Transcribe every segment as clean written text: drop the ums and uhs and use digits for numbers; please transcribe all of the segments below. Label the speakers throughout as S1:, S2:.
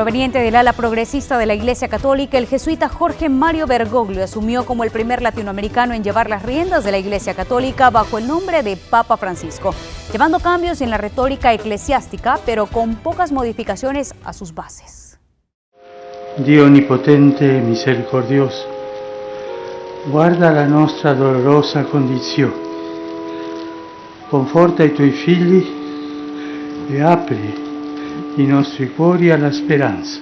S1: proveniente del ala progresista de la Iglesia Católica, el jesuita Jorge Mario Bergoglio asumió como el primer latinoamericano en llevar las riendas de la Iglesia Católica bajo el nombre de Papa Francisco, llevando cambios en la retórica eclesiástica, pero con pocas modificaciones a sus bases.
S2: Dio onnipotente e misericordioso, guarda la nostra dolorosa condizione, conforta i tuoi figli e apri i nostri cuori alla speranza.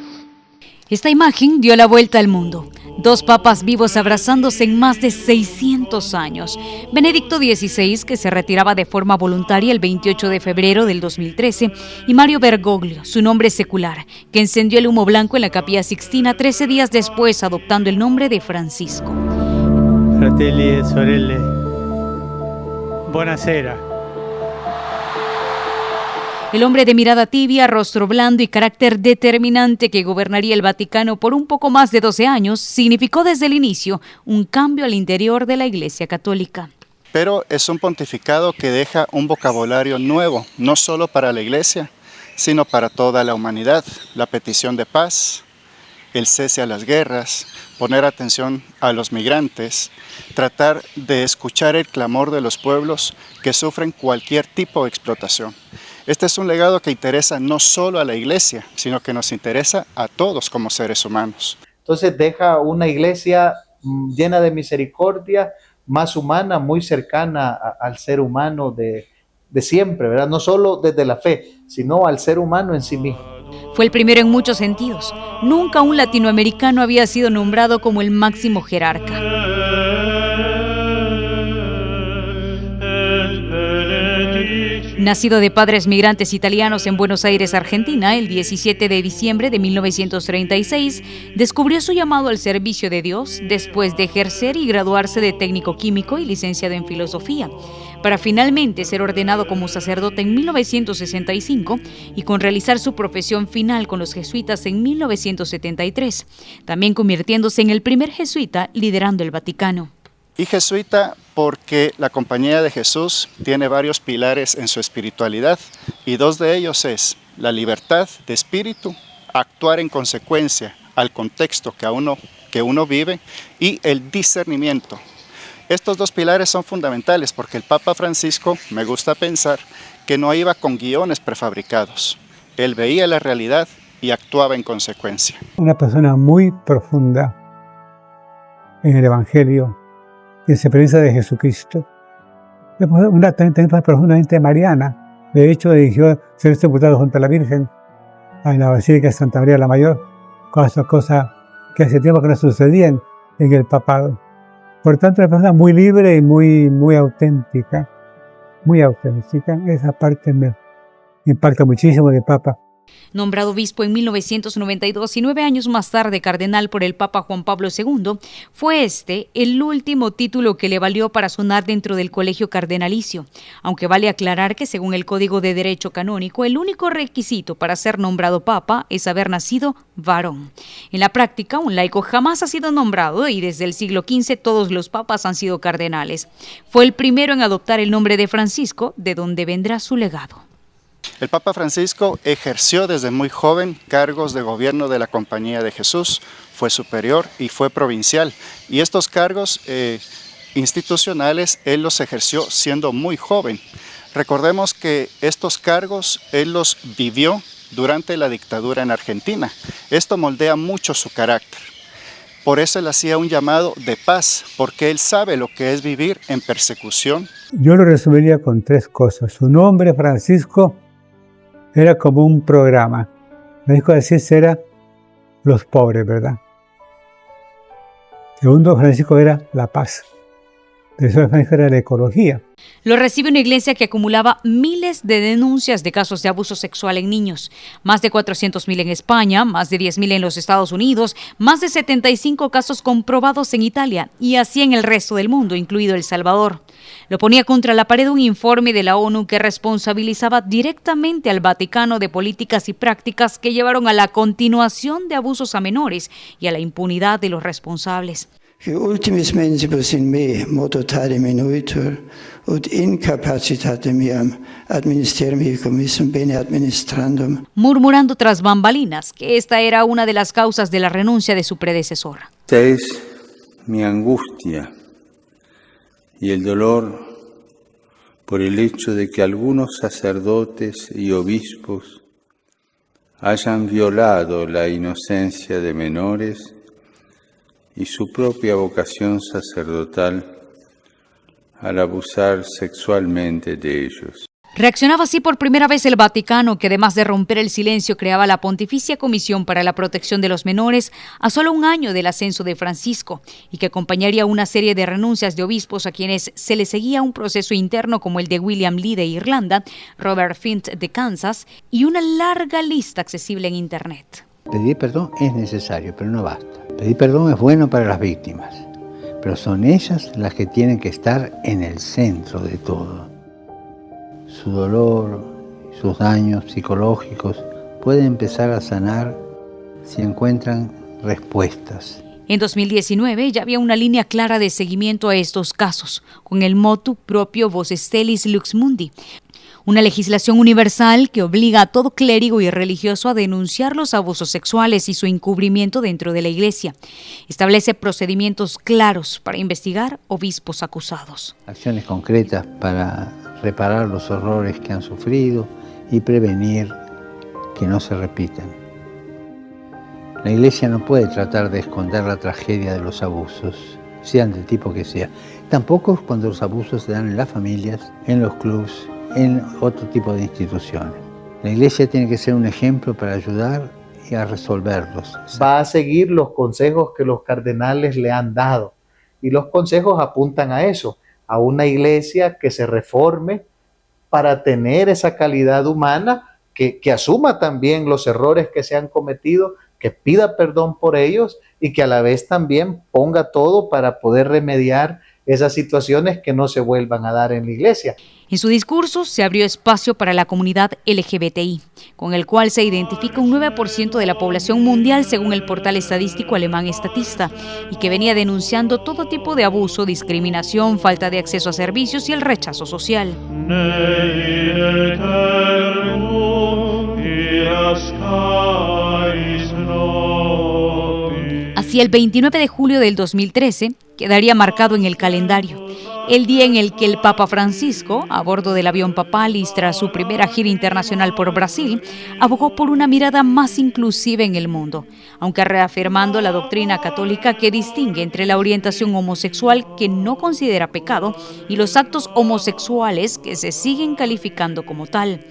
S1: Esta imagen dio la vuelta al mundo. Dos papas vivos abrazándose en más de 600 años. Benedicto XVI, que se retiraba de forma voluntaria el 28 de febrero del 2013, y Mario Bergoglio, su nombre secular, que encendió el humo blanco en la Capilla Sixtina 13 días después, adoptando el nombre de Francisco.
S2: Fratelli e sorelle, buonasera.
S1: El hombre de mirada tibia, rostro blando y carácter determinante que gobernaría el Vaticano por un poco más de 12 años, significó desde el inicio un cambio al interior de la Iglesia Católica.
S3: Pero es un pontificado que deja un vocabulario nuevo, no solo para la Iglesia, sino para toda la humanidad. La petición de paz, el cese a las guerras, poner atención a los migrantes, tratar de escuchar el clamor de los pueblos que sufren cualquier tipo de explotación. Este es un legado que interesa no solo a la Iglesia, sino que nos interesa a todos como seres humanos.
S4: Entonces deja una iglesia llena de misericordia, más humana, muy cercana al ser humano de siempre, ¿verdad? No solo desde la fe, sino al ser humano en sí mismo.
S1: Fue el primero en muchos sentidos. Nunca un latinoamericano había sido nombrado como el máximo jerarca. Nacido de padres migrantes italianos en Buenos Aires, Argentina, el 17 de diciembre de 1936, descubrió su llamado al servicio de Dios después de ejercer y graduarse de técnico químico y licenciado en filosofía, para finalmente ser ordenado como sacerdote en 1965 y con realizar su profesión final con los jesuitas en 1973, también convirtiéndose en el primer jesuita liderando el Vaticano.
S3: Y jesuita porque la Compañía de Jesús tiene varios pilares en su espiritualidad y dos de ellos es la libertad de espíritu, actuar en consecuencia al contexto que uno vive y el discernimiento. Estos dos pilares son fundamentales porque el Papa Francisco, me gusta pensar, que no iba con guiones prefabricados. Él veía la realidad y actuaba en consecuencia.
S5: Una persona muy profunda en el Evangelio y en su experiencia de Jesucristo. Una también profundamente mariana. De hecho, eligió ser sepultado junto a la Virgen en la Basílica de Santa María la Mayor, cosa que hace tiempo que no sucedían en el papado. Por tanto, una persona muy libre y muy auténtica. Muy auténtica. Esa parte me impacta muchísimo del Papa.
S1: Nombrado obispo en 1992 y 9 años más tarde cardenal por el Papa Juan Pablo II, fue este el último título que le valió para sonar dentro del colegio cardenalicio, aunque vale aclarar que según el Código de Derecho Canónico, el único requisito para ser nombrado papa es haber nacido varón. En la práctica, un laico jamás ha sido nombrado y desde el siglo XV todos los papas han sido cardenales. Fue el primero en adoptar el nombre de Francisco, de donde vendrá su legado.
S3: El Papa Francisco ejerció desde muy joven cargos de gobierno de la Compañía de Jesús, fue superior y fue provincial. Y estos cargos institucionales él los ejerció siendo muy joven. Recordemos que estos cargos él los vivió durante la dictadura en Argentina. Esto moldea mucho su carácter. Por eso él hacía un llamado de paz, porque él sabe lo que es vivir en persecución.
S5: Yo lo resumiría con 3 cosas. Su nombre, Francisco, era como un programa. Francisco de Asís era los pobres, ¿verdad? Segundo, Francisco era la paz. Tercero, Francisco era la ecología.
S1: Lo recibe una iglesia que acumulaba miles de denuncias de casos de abuso sexual en niños. Más de 400.000 en España, más de 10.000 en los Estados Unidos, más de 75 casos comprobados en Italia y así en el resto del mundo, incluido El Salvador. Lo ponía contra la pared un informe de la ONU que responsabilizaba directamente al Vaticano de políticas y prácticas que llevaron a la continuación de abusos a menores y a la impunidad de los responsables.
S6: que ultimis mentibus in me modo tare minuitur, ut incapacitate meam ad ministerium commissum bene administrandum.
S1: Murmurando tras bambalinas que esta era una de las causas de la renuncia de su predecesor.
S7: Esta es mi angustia y el dolor por el hecho de que algunos sacerdotes y obispos hayan violado la inocencia de menores y su propia vocación sacerdotal al abusar sexualmente de ellos.
S1: Reaccionaba así por primera vez el Vaticano, que además de romper el silencio creaba la Pontificia Comisión para la Protección de los Menores a solo un año del ascenso de Francisco, y que acompañaría una serie de renuncias de obispos a quienes se les seguía un proceso interno como el de William Lee de Irlanda, Robert Fint de Kansas y una larga lista accesible en Internet.
S8: Pedir perdón es necesario, pero no basta. Pedir perdón es bueno para las víctimas, pero son ellas las que tienen que estar en el centro de todo. Su dolor, sus daños psicológicos pueden empezar a sanar si encuentran respuestas.
S1: En 2019 ya había una línea clara de seguimiento a estos casos, con el motu proprio Vos Stellis Lux Mundi, una legislación universal que obliga a todo clérigo y religioso a denunciar los abusos sexuales y su encubrimiento dentro de la Iglesia. Establece procedimientos claros para investigar obispos acusados.
S8: Acciones concretas para reparar los horrores que han sufrido y prevenir que no se repitan. La Iglesia no puede tratar de esconder la tragedia de los abusos, sean del tipo que sea. Tampoco cuando los abusos se dan en las familias, en los clubes, en otro tipo de instituciones. La Iglesia tiene que ser un ejemplo para ayudar y a resolverlos.
S4: Va a seguir los consejos que los cardenales le han dado, y los consejos apuntan a eso, a una Iglesia que se reforme para tener esa calidad humana, que asuma también los errores que se han cometido, que pida perdón por ellos y que a la vez también ponga todo para poder remediar esas situaciones que no se vuelvan a dar en la Iglesia.
S1: En su discurso se abrió espacio para la comunidad LGBTI, con el cual se identifica un 9% de la población mundial según el portal estadístico alemán Statista, y que venía denunciando todo tipo de abuso, discriminación, falta de acceso a servicios y el rechazo social. Así, el 29 de julio del 2013 quedaría marcado en el calendario, el día en el que el Papa Francisco, a bordo del avión papal y tras su primera gira internacional por Brasil, abogó por una mirada más inclusiva en el mundo, aunque reafirmando la doctrina católica que distingue entre la orientación homosexual, que no considera pecado, y los actos homosexuales que se siguen calificando como tal.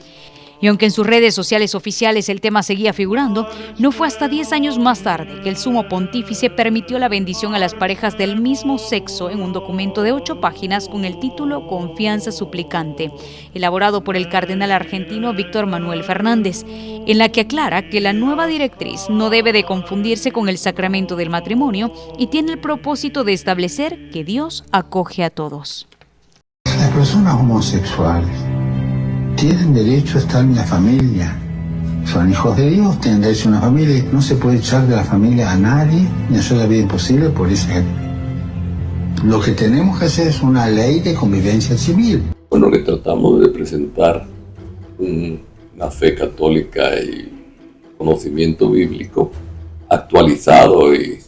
S1: Y aunque en sus redes sociales oficiales el tema seguía figurando, no fue hasta 10 años más tarde que el sumo pontífice permitió la bendición a las parejas del mismo sexo en un documento de 8 páginas con el título Confianza Suplicante, elaborado por el cardenal argentino Víctor Manuel Fernández, en la que aclara que la nueva directriz no debe de confundirse con el sacramento del matrimonio y tiene el propósito de establecer que Dios acoge a todos.
S9: Las personas homosexuales tienen derecho a estar en la familia. Son hijos de Dios, tienen derecho a una familia. No se puede echar de la familia a nadie, ni hacer la vida imposible por ese. Lo que tenemos que hacer es una ley de convivencia civil.
S10: Bueno, le tratamos de presentar una fe católica y conocimiento bíblico actualizado y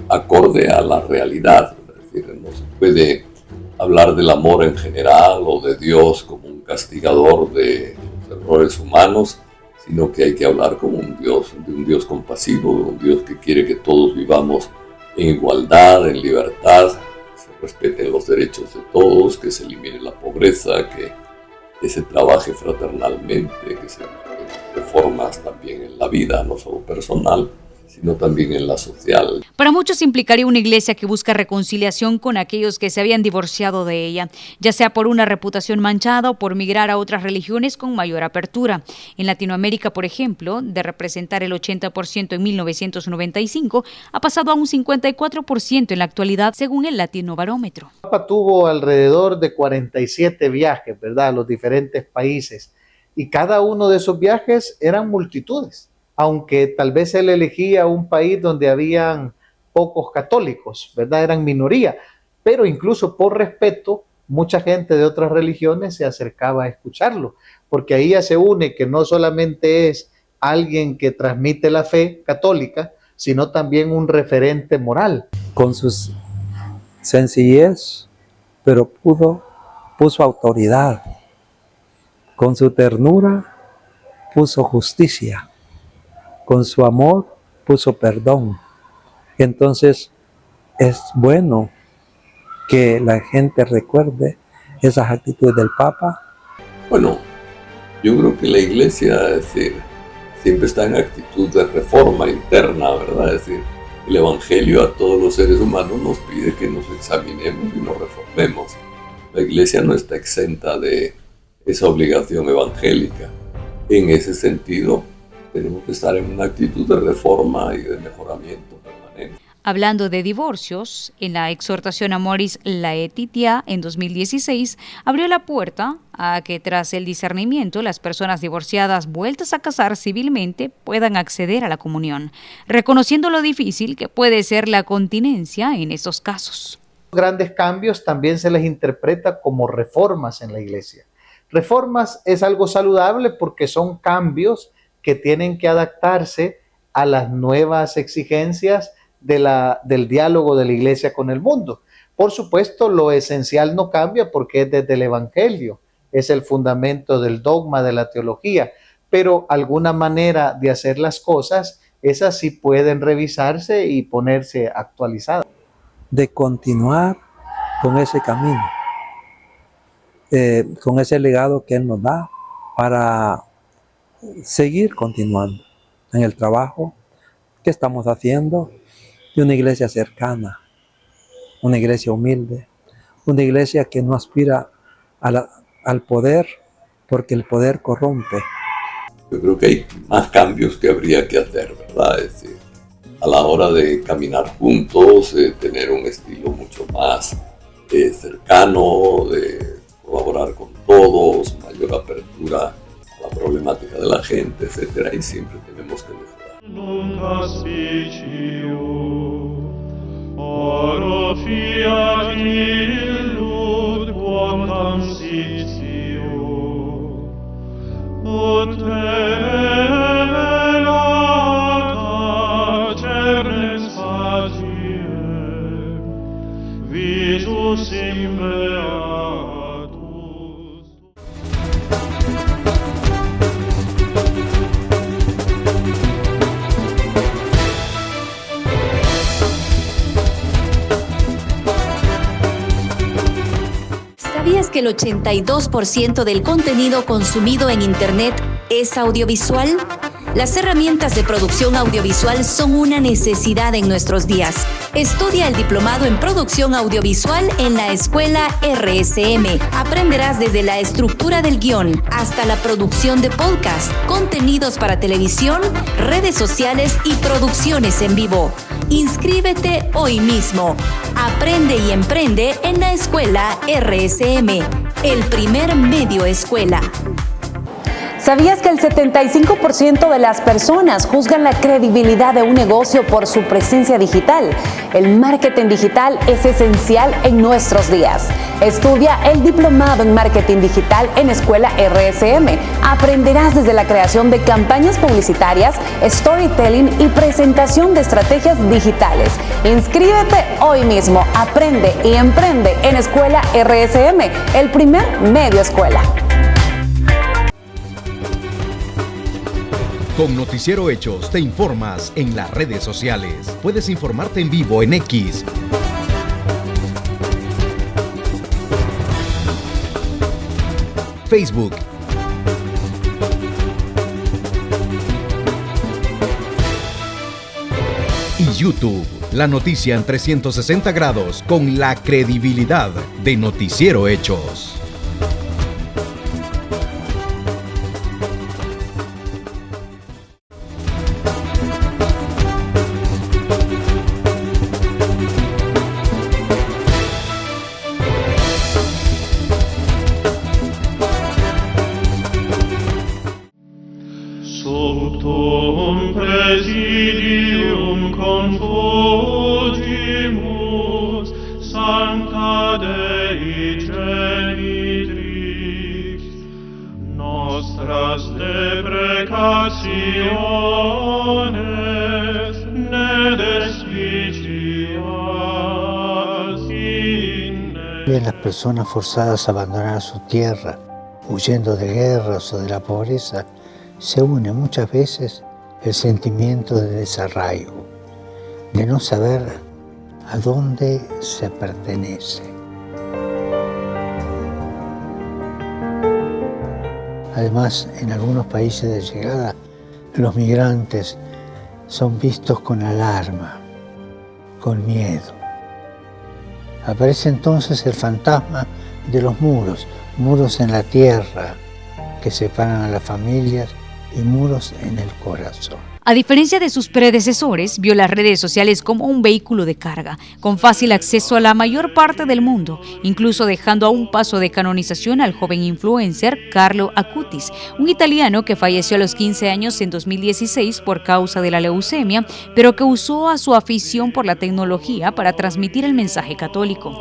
S10: acorde a la realidad. Es decir, no se puede hablar del amor en general o de Dios como un castigador de los errores humanos, sino que hay que hablar como de un Dios compasivo, de un Dios que quiere que todos vivamos en igualdad, en libertad, que se respeten los derechos de todos, que se elimine la pobreza, que se trabaje fraternalmente, que se reformas también en la vida, no solo personal, sino también en la social.
S1: Para muchos implicaría una iglesia que busca reconciliación con aquellos que se habían divorciado de ella, ya sea por una reputación manchada o por migrar a otras religiones con mayor apertura. En Latinoamérica, por ejemplo, de representar el 80% en 1995, ha pasado a un 54% en la actualidad, según el Latino Barómetro.
S4: El Papa tuvo alrededor de 47 viajes, ¿verdad?, a los diferentes países, y cada uno de esos viajes eran multitudes. Aunque tal vez él elegía un país donde habían pocos católicos, ¿verdad? Eran minoría, pero incluso por respeto, mucha gente de otras religiones se acercaba a escucharlo, porque ahí ya se une que no solamente es alguien que transmite la fe católica, sino también un referente moral.
S11: Con su sencillez, pero puso autoridad. Con su ternura, puso justicia. Con su amor, puso perdón. Entonces, es bueno que la gente recuerde esas actitudes del Papa.
S10: Bueno, yo creo que la Iglesia, es decir, siempre está en actitud de reforma interna, ¿verdad? Es decir, el Evangelio a todos los seres humanos nos pide que nos examinemos y nos reformemos. La Iglesia no está exenta de esa obligación evangélica. En ese sentido, tenemos que estar en una actitud de reforma y de mejoramiento permanente.
S1: Hablando de divorcios, en la exhortación Amoris Laetitia en 2016 abrió la puerta a que tras el discernimiento las personas divorciadas vueltas a casar civilmente puedan acceder a la comunión, reconociendo lo difícil que puede ser la continencia en estos casos.
S4: Grandes cambios también se les interpreta como reformas en la Iglesia. Reformas es algo saludable porque son cambios que tienen que adaptarse a las nuevas exigencias del diálogo de la Iglesia con el mundo. Por supuesto, lo esencial no cambia porque es desde el Evangelio, es el fundamento del dogma de la teología, pero alguna manera de hacer las cosas, esas sí pueden revisarse y ponerse actualizadas.
S11: De continuar con ese camino, con ese legado que Él nos da para seguir continuando en el trabajo que estamos haciendo, de una iglesia cercana, una iglesia humilde, una iglesia que no aspira al poder, porque el poder corrompe.
S10: Yo creo que hay más cambios que habría que hacer, ¿verdad? Es decir, a la hora de caminar juntos, tener un estilo mucho más cercano, de colaborar con todos, mayor apertura a la problemática de la gente, etcétera, y siempre tenemos que mejorar.
S12: Nunca spiciu, oro fiat illud quam consitio, ut velata cernes facie, visus in beatus.
S13: ¿Sabías que el 82% del contenido consumido en Internet es audiovisual? Las herramientas de producción audiovisual son una necesidad en nuestros días. Estudia el diplomado en producción audiovisual en la escuela RSM. Aprenderás desde la estructura del guión hasta la producción de podcast, contenidos para televisión, redes sociales y producciones en vivo. Inscríbete hoy mismo. Aprende y emprende en la escuela RSM, el primer medio escuela.
S14: ¿Sabías que el 75% de las personas juzgan la credibilidad de un negocio por su presencia digital? El marketing digital es esencial en nuestros días. Estudia el diplomado en marketing digital en Escuela RSM. Aprenderás desde la creación de campañas publicitarias, storytelling y presentación de estrategias digitales. Inscríbete hoy mismo. Aprende y emprende en Escuela RSM, el primer medio escuela.
S15: Con Noticiero Hechos te informas en las redes sociales. Puedes informarte en vivo en X, Facebook y YouTube. La noticia en 360 grados con la credibilidad de Noticiero Hechos.
S12: Subtum presidium confus
S8: Ven las personas forzadas a abandonar su tierra, huyendo de guerras o de la pobreza, se une muchas veces el sentimiento de desarraigo, de no saber a dónde se pertenece. Además, en algunos países de llegada, los migrantes son vistos con alarma, con miedo. Aparece entonces el fantasma de los muros, muros en la tierra que separan a las familias y muros en el corazón.
S1: A diferencia de sus predecesores, vio las redes sociales como un vehículo de carga, con fácil acceso a la mayor parte del mundo, incluso dejando a un paso de canonización al joven influencer Carlo Acutis, un italiano que falleció a los 15 años en 2016 por causa de la leucemia, pero que usó a su afición por la tecnología para transmitir el mensaje católico.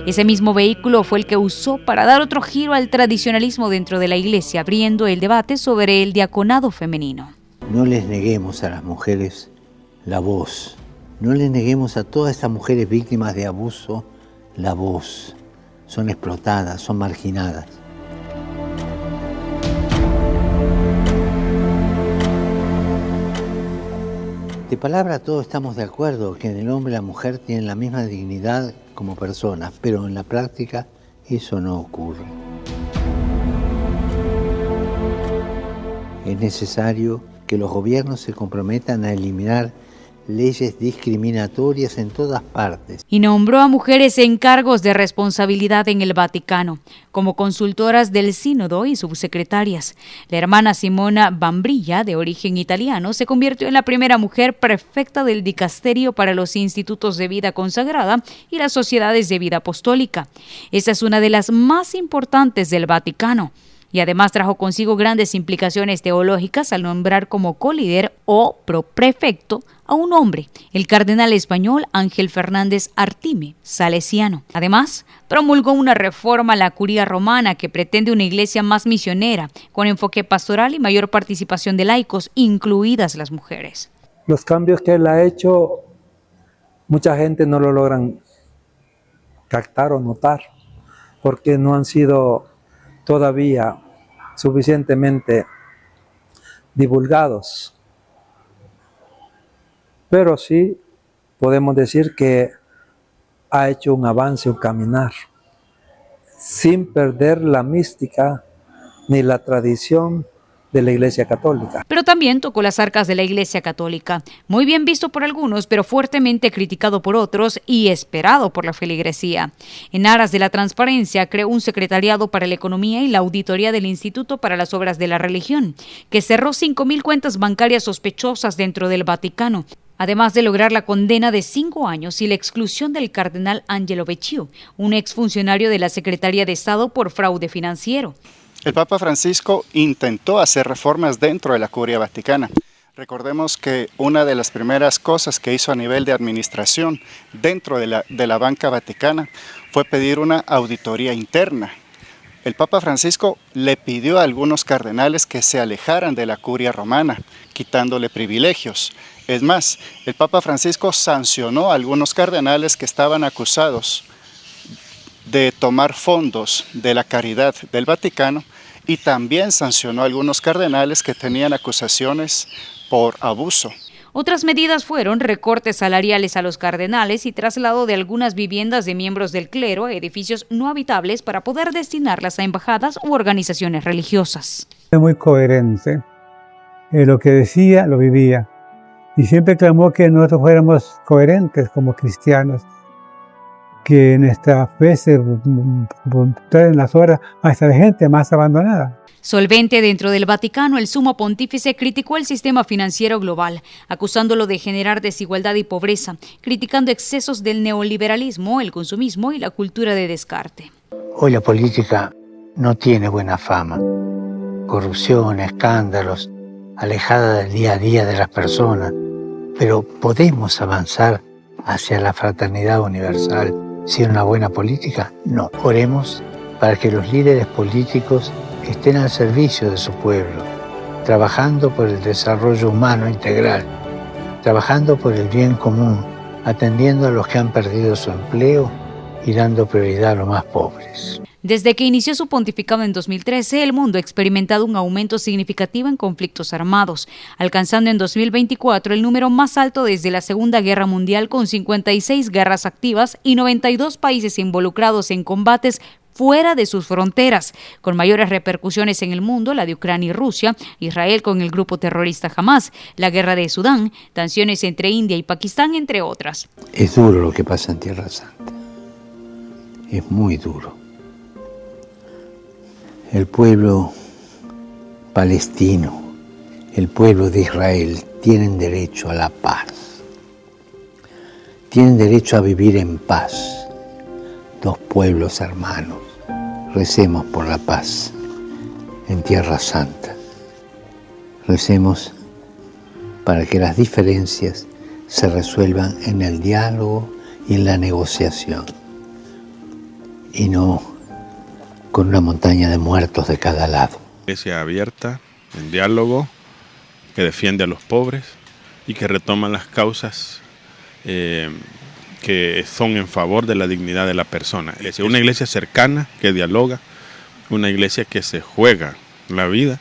S1: Ese mismo vehículo fue el que usó para dar otro giro al tradicionalismo dentro de la Iglesia, abriendo el debate sobre el diaconado femenino.
S8: No les neguemos a las mujeres la voz. No les neguemos a todas estas mujeres víctimas de abuso la voz. Son explotadas, son marginadas. De palabra todos estamos de acuerdo que en el hombre y la mujer tienen la misma dignidad como personas, pero en la práctica eso no ocurre. Es necesario que los gobiernos se comprometan a eliminar leyes discriminatorias en todas partes.
S1: Y nombró a mujeres en cargos de responsabilidad en el Vaticano, como consultoras del sínodo y subsecretarias. La hermana Simona Bambrilla, de origen italiano, se convirtió en la primera mujer prefecta del dicasterio para los institutos de vida consagrada y las sociedades de vida apostólica. Esta es una de las más importantes del Vaticano. Y además trajo consigo grandes implicaciones teológicas al nombrar como colíder o proprefecto a un hombre, el cardenal español Ángel Fernández Artime, salesiano. Además, promulgó una reforma a la curía romana que pretende una iglesia más misionera, con enfoque pastoral y mayor participación de laicos, incluidas las mujeres.
S11: Los cambios que él ha hecho, mucha gente no lo logran captar o notar, porque no han sido todavía suficientemente divulgados. Pero sí podemos decir que ha hecho un avance, un caminar, sin perder la mística ni la tradición de la Iglesia Católica.
S1: Pero también tocó las arcas de la Iglesia Católica, muy bien visto por algunos, pero fuertemente criticado por otros y esperado por la feligresía. En aras de la transparencia, creó un secretariado para la economía y la auditoría del Instituto para las Obras de la Religión, que cerró 5.000 cuentas bancarias sospechosas dentro del Vaticano, además de lograr la condena de 5 años y la exclusión del cardenal Angelo Becciu, un exfuncionario de la Secretaría de Estado por fraude financiero.
S3: El Papa Francisco intentó hacer reformas dentro de la Curia Vaticana. Recordemos que una de las primeras cosas que hizo a nivel de administración dentro de la banca vaticana fue pedir una auditoría interna. El Papa Francisco le pidió a algunos cardenales que se alejaran de la Curia romana, quitándole privilegios. Es más, el Papa Francisco sancionó a algunos cardenales que estaban acusados de tomar fondos de la caridad del Vaticano y también sancionó a algunos cardenales que tenían acusaciones por abuso.
S1: Otras medidas fueron recortes salariales a los cardenales y traslado de algunas viviendas de miembros del clero a edificios no habitables para poder destinarlas a embajadas u organizaciones religiosas.
S5: Es muy coherente. Lo que decía, lo vivía. Y siempre clamó que nosotros fuéramos coherentes como cristianos, que en esta fe se en las horas hasta de gente más abandonada.
S1: Solvente dentro del Vaticano, el sumo pontífice criticó el sistema financiero global, acusándolo de generar desigualdad y pobreza, criticando excesos del neoliberalismo, el consumismo y la cultura de descarte.
S8: Hoy la política no tiene buena fama. Corrupción, escándalos, alejada del día a día de las personas. Pero podemos avanzar hacia la fraternidad universal sin una buena política. No. Oremos para que los líderes políticos estén al servicio de su pueblo, trabajando por el desarrollo humano integral trabajando por el bien común, atendiendo a los que han perdido su empleo y dando prioridad a los más pobres.
S1: Desde que inició su pontificado en 2013, el mundo ha experimentado un aumento significativo en conflictos armados, alcanzando en 2024 el número más alto desde la Segunda Guerra Mundial, con 56 guerras activas y 92 países involucrados en combates fuera de sus fronteras, con mayores repercusiones en el mundo, la de Ucrania y Rusia, Israel con el grupo terrorista Hamas, la guerra de Sudán, tensiones entre India y Pakistán, entre otras.
S8: Es duro lo que pasa en Tierra Santa. Es muy duro. El pueblo palestino, el pueblo de Israel, tienen derecho a la paz. Tienen derecho a vivir en paz. Dos pueblos hermanos. Recemos por la paz en Tierra Santa. Recemos para que las diferencias se resuelvan en el diálogo y en la negociación, y no con una montaña de muertos de cada lado.
S16: Iglesia abierta, en diálogo, que defiende a los pobres y que retoma las causas que son en favor de la dignidad de la persona. Es una iglesia cercana, que dialoga, una iglesia que se juega la vida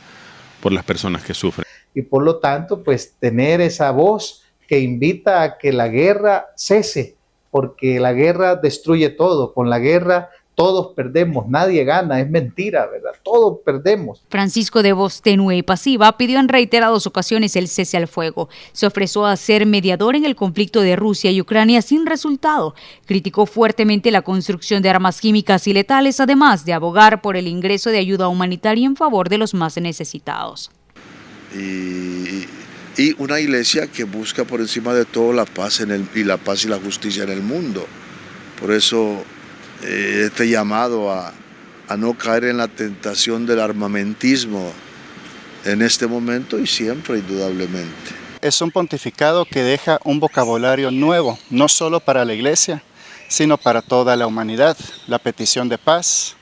S16: por las personas que sufren.
S4: Y por lo tanto, pues tener esa voz que invita a que la guerra cese, porque la guerra destruye todo. Con la guerra todos perdemos, nadie gana, es mentira, ¿verdad? Todos perdemos.
S1: Francisco, de voz tenue y pasiva, pidió en reiteradas ocasiones el cese al fuego. Se ofreció a ser mediador en el conflicto de Rusia y Ucrania sin resultado. Criticó fuertemente la construcción de armas químicas y letales, además de abogar por el ingreso de ayuda humanitaria en favor de los más necesitados.
S17: Y una iglesia que busca por encima de todo la paz y la paz y la justicia en el mundo. Por eso este llamado a no caer en la tentación del armamentismo en este momento y siempre, indudablemente.
S3: Es un pontificado que deja un vocabulario nuevo, no solo para la iglesia, sino para toda la humanidad. La petición de paz,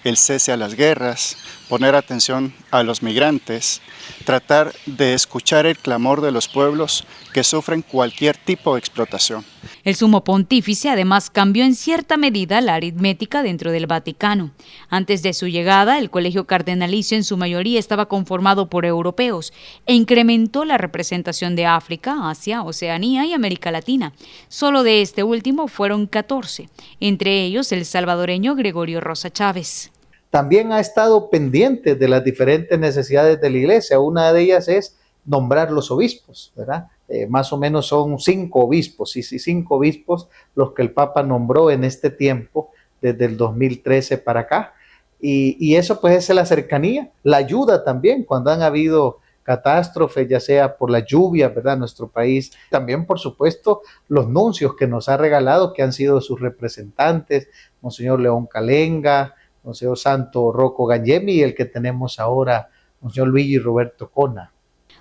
S3: el cese a las guerras, poner atención a los migrantes, tratar de escuchar el clamor de los pueblos que sufren cualquier tipo de explotación.
S1: El sumo pontífice además cambió en cierta medida la aritmética dentro del Vaticano. Antes de su llegada, el colegio cardenalicio en su mayoría estaba conformado por europeos e incrementó la representación de África, Asia, Oceanía y América Latina. Solo de este último fueron 14, entre ellos el salvadoreño Gregorio Rosa Chávez.
S4: También ha estado pendiente de las diferentes necesidades de la iglesia. Una de ellas es nombrar los obispos, ¿verdad? Más o menos son 5 obispos, 5 obispos los que el Papa nombró en este tiempo, desde el 2013 para acá. Y eso pues es la cercanía, la ayuda también cuando han habido catástrofes, ya sea por la lluvia, ¿verdad? Nuestro país. También, por supuesto, los nuncios que nos ha regalado, que han sido sus representantes, Monseñor León Calenga, Monseñor Santo Rocco Ganyemi y el que tenemos ahora, Monseñor Luigi Roberto Cona.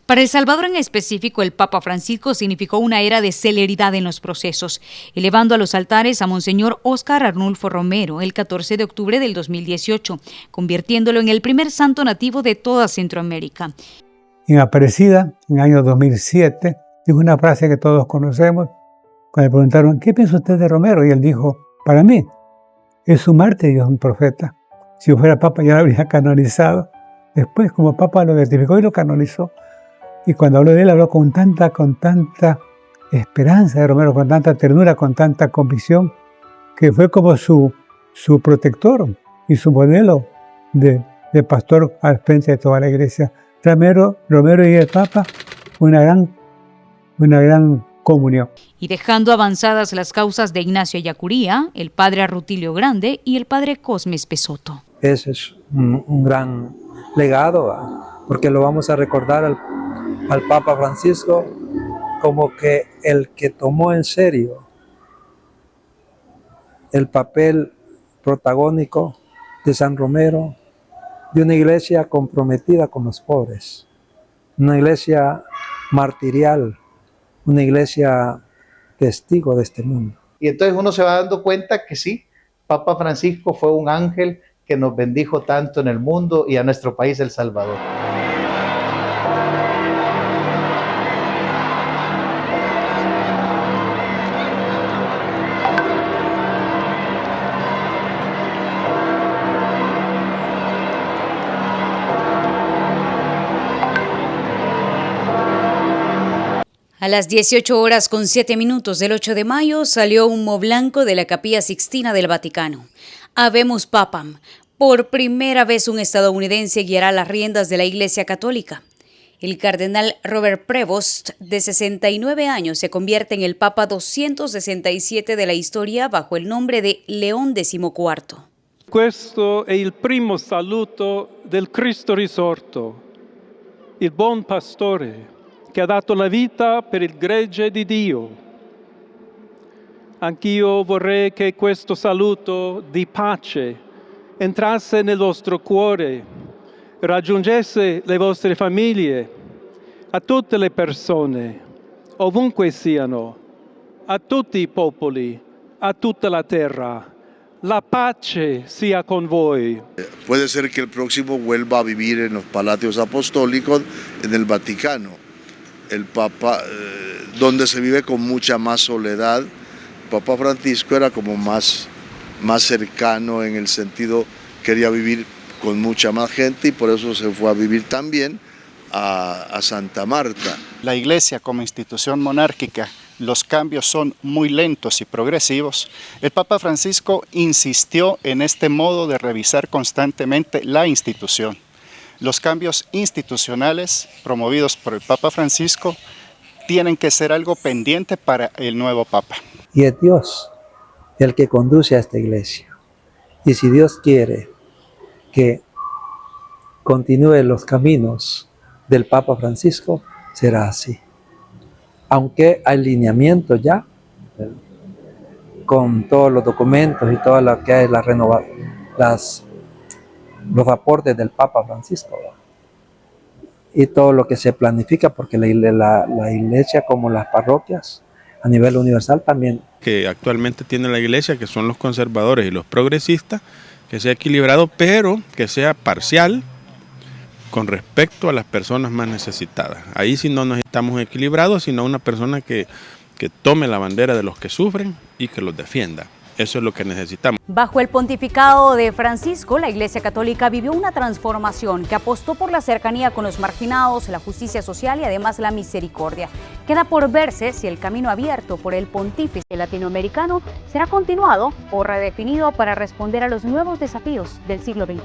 S1: Para El Salvador en específico, el Papa Francisco significó una era de celeridad en los procesos, elevando a los altares a Monseñor Óscar Arnulfo Romero el 14 de octubre del 2018, convirtiéndolo en el primer santo nativo de toda Centroamérica.
S5: En Aparecida, en el año 2007, dijo una frase que todos conocemos, cuando le preguntaron, ¿qué piensa usted de Romero? Y él dijo, para mí, es un mártir y es un profeta. Si yo fuera papa ya lo habría canonizado. Después, como papa, lo beatificó y lo canonizó. Y cuando habló de él, habló con tanta esperanza de Romero, con tanta ternura, con tanta convicción, que fue como su protector y su modelo de pastor al frente de toda la iglesia. Romero y el Papa, una gran comunión.
S1: Y dejando avanzadas las causas de Ignacio Ellacuría, el padre Rutilio Grande y el padre Cosme Espesoto.
S11: Ese es un gran legado, porque lo vamos a recordar al Papa Francisco como que el que tomó en serio el papel protagónico de San Romero, de una iglesia comprometida con los pobres, una iglesia martirial, una iglesia testigo de este mundo.
S4: Y entonces uno se va dando cuenta que sí, Papa Francisco fue un ángel que nos bendijo tanto en el mundo y a nuestro país, El Salvador.
S1: A las 18:07 del 8 de mayo salió humo blanco de la Capilla Sixtina del Vaticano. Habemus Papam. Por primera vez un estadounidense guiará las riendas de la Iglesia Católica. El cardenal Robert Prevost, de 69 años, se convierte en el Papa 267 de la historia bajo el nombre de León XIV.
S18: Questo è il primo saluto del Cristo risorto, il buon pastore che ha dato la vita per il gregge di Dio. Anch'io vorrei che questo saluto di pace entrasse nel vostro cuore, raggiungesse le vostre famiglie, a tutte le persone, ovunque siano, a tutti i popoli, a tutta la terra. La pace sea con voi.
S17: Puede ser que el próximo vuelva a vivir en los palacios apostólicos en el Vaticano. El Papa, donde se vive con mucha más soledad. Papa Francisco era como más cercano en el sentido, quería vivir con mucha más gente y por eso se fue a vivir también a Santa Marta.
S3: La Iglesia como institución monárquica, los cambios son muy lentos y progresivos. El Papa Francisco insistió en este modo de revisar constantemente la institución. Los cambios institucionales promovidos por el Papa Francisco tienen que ser algo pendiente para el nuevo Papa.
S11: Y es Dios el que conduce a esta iglesia. Y si Dios quiere que continúe los caminos del Papa Francisco, será así. Aunque hay lineamiento ya, con todos los documentos y todo lo que es los aportes del Papa Francisco, y todo lo que se planifica, porque la iglesia como las parroquias a nivel universal también.
S16: Que actualmente tiene la iglesia, que son los conservadores y los progresistas, que sea equilibrado, pero que sea parcial con respecto a las personas más necesitadas. Ahí sí no nos estamos equilibrados, sino una persona que tome la bandera de los que sufren y que los defienda. Eso es lo que necesitamos.
S1: Bajo el pontificado de Francisco, la Iglesia Católica vivió una transformación que apostó por la cercanía con los marginados, la justicia social y además la misericordia. Queda por verse si el camino abierto por el pontífice latinoamericano será continuado o redefinido para responder a los nuevos desafíos del siglo XXI.